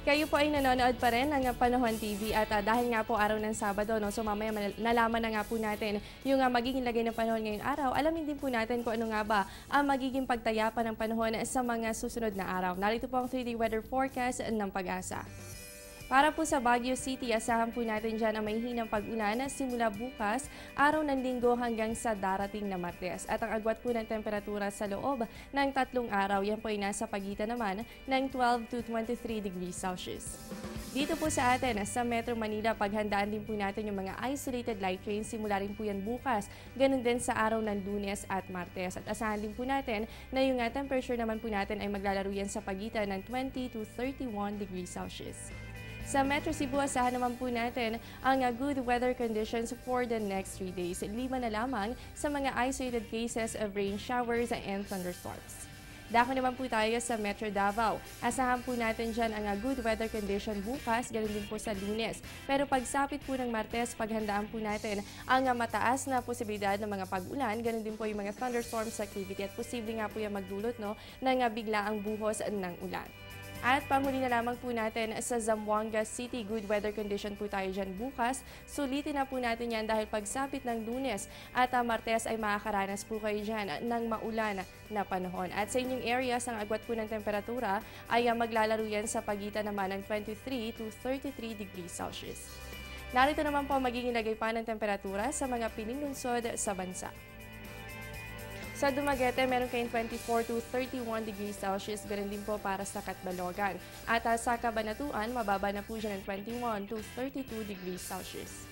Kayo po ay nanonood pa rin ng Panahon TV at dahil nga po araw ng Sabado, no, so mamaya nalaman na nga po natin yung magiging lagay ng panahon ngayong araw. Alamin din po natin kung ano nga ba ang magiging pagtayapan ng panahon sa mga susunod na araw. Narito po ang 3D weather forecast ng Pag-asa. Para po sa Baguio City, asahan po natin dyan ang mahihinang pag-ulan simula bukas, araw ng Linggo hanggang sa darating na Martes. At ang agwat po ng temperatura sa loob ng 3 araw, yan po ay nasa pagitan naman ng 12 to 23 degrees Celsius. Dito po sa atin, sa Metro Manila, paghandaan din po natin yung mga isolated light rain, simula rin po yan bukas, ganun din sa araw ng Lunes at Martes. At asahan din po natin na yung temperature naman po natin ay maglalaro yan sa pagitan ng 20 to 31 degrees Celsius. Sa Metro Cebu, asahan naman po natin ang good weather conditions for the next 3 days. Liban na lamang sa mga isolated cases of rain showers and thunderstorms. Dako naman po tayo sa Metro Davao. Asahan po natin dyan ang good weather condition bukas, ganoon din po sa Lunes. Pero pagsapit po ng Martes, paghandaan po natin ang mataas na posibilidad ng mga pag-ulan, ganoon din po yung mga thunderstorms activity at posible nga po yung magdulot ng biglaang buhos ng ulan. At panghuli na lamang po natin sa Zamboanga City, good weather condition po tayo dyan bukas. Sulitin na po natin yan dahil pagsapit ng Lunes at Martes ay makakaranas po kayo dyan ng maulan na panahon. At sa inyong areas, ang agwat po ng temperatura ay maglalaro yan sa pagitan naman ng 23 to 33 degrees Celsius. Narito naman po magiging lagay pa ng temperatura sa mga piling lungsod sa bansa. Sa Dumaguete, meron kayong 24 to 31 degrees Celsius, ganun din po para sa Catbalogan. At sa Cabanatuan, mababa na po dyan ng 21 to 32 degrees Celsius.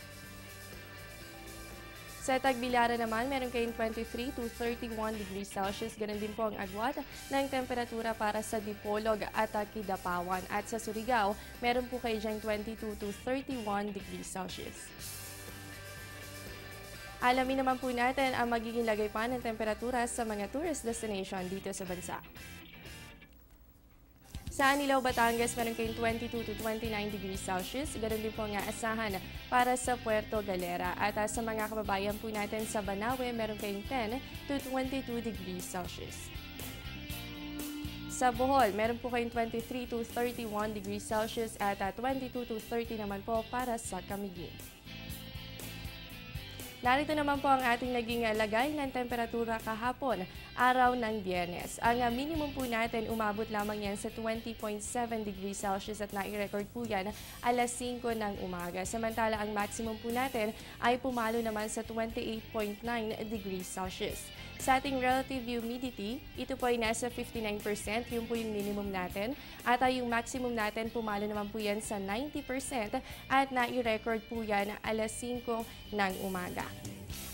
Sa Tagbilaran naman, meron kayong 23 to 31 degrees Celsius, ganun din po ang agwat ng temperatura para sa Dipolog at Kidapawan. At sa Surigao, meron po kayo dyan 22 to 31 degrees Celsius. Alamin naman po natin ang magiging lagay pa ng temperatura sa mga tourist destination dito sa bansa. Sa Anilao, Batangas, meron kayong 22 to 29 degrees Celsius. Ganoon din po ang asahan para sa Puerto Galera. At sa mga kababayan po natin sa Banawe, meron kayong 10 to 22 degrees Celsius. Sa Bohol, meron po kayong 23 to 31 degrees Celsius at 22 to 30 naman po para sa Camiguin. Narito naman po ang ating naging lagay ng temperatura kahapon, araw ng Biyernes. Ang minimum po natin, umabot lamang yan sa 20.7 degrees Celsius at nai-record po yan alas 5 ng umaga. Samantala, ang maximum po natin ay pumalo naman sa 28.9 degrees Celsius. Sa ating relative humidity, ito po ay nasa 59%, yun po yung minimum natin. At yung maximum natin, pumalo naman po yan sa 90% at nai-record po yan alas 5 ng umaga.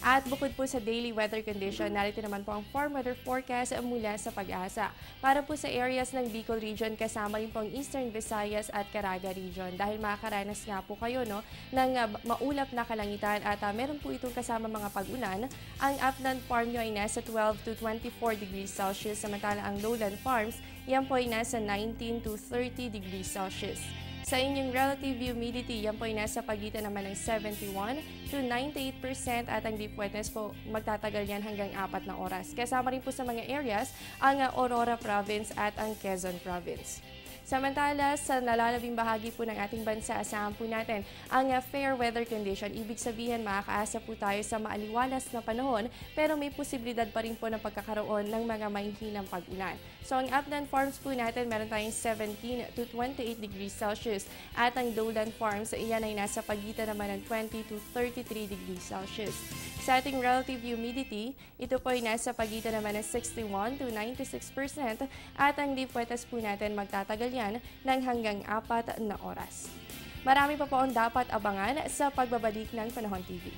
At bukod po sa daily weather condition, narito naman po ang farm weather forecast mula sa Pag-asa. Para po sa areas ng Bicol Region, kasama rin po ang Eastern Visayas at Caraga Region. Dahil makakaranas nga po kayo ng maulap na kalangitan at meron po itong kasama mga pag-ulan. Ang upland farm nyo ay nasa 12 to 24 degrees Celsius, samantala ang lowland farms, yan po ay nasa 19 to 30 degrees Celsius. Sa inyong relative humidity, yan po ay nasa pagitan naman ng 71 to 98% at ang deep wetness po magtatagal yan hanggang 4 na oras. Kasama rin po sa mga areas ang Aurora Province at ang Quezon Province. Samantala, sa nalalabing bahagi po ng ating bansa, asahan po natin ang fair weather condition. Ibig sabihin, makakaasa po tayo sa maaliwalas na panahon, pero may posibilidad pa rin po ng pagkakaroon ng mga mahihinang pag-ulan. So, ang upland farms po natin, meron tayong 17 to 28 degrees Celsius. At ang lowland farms, iyan ay nasa pagitan naman ng 20 to 33 degrees Celsius. Sa ating relative humidity, ito po ay nasa pagitan naman ng 61 to 96% at ang deep wetness po natin magtatagal yan ng hanggang 4 na oras. Marami pa po ang dapat abangan sa pagbabalik ng Panahon TV.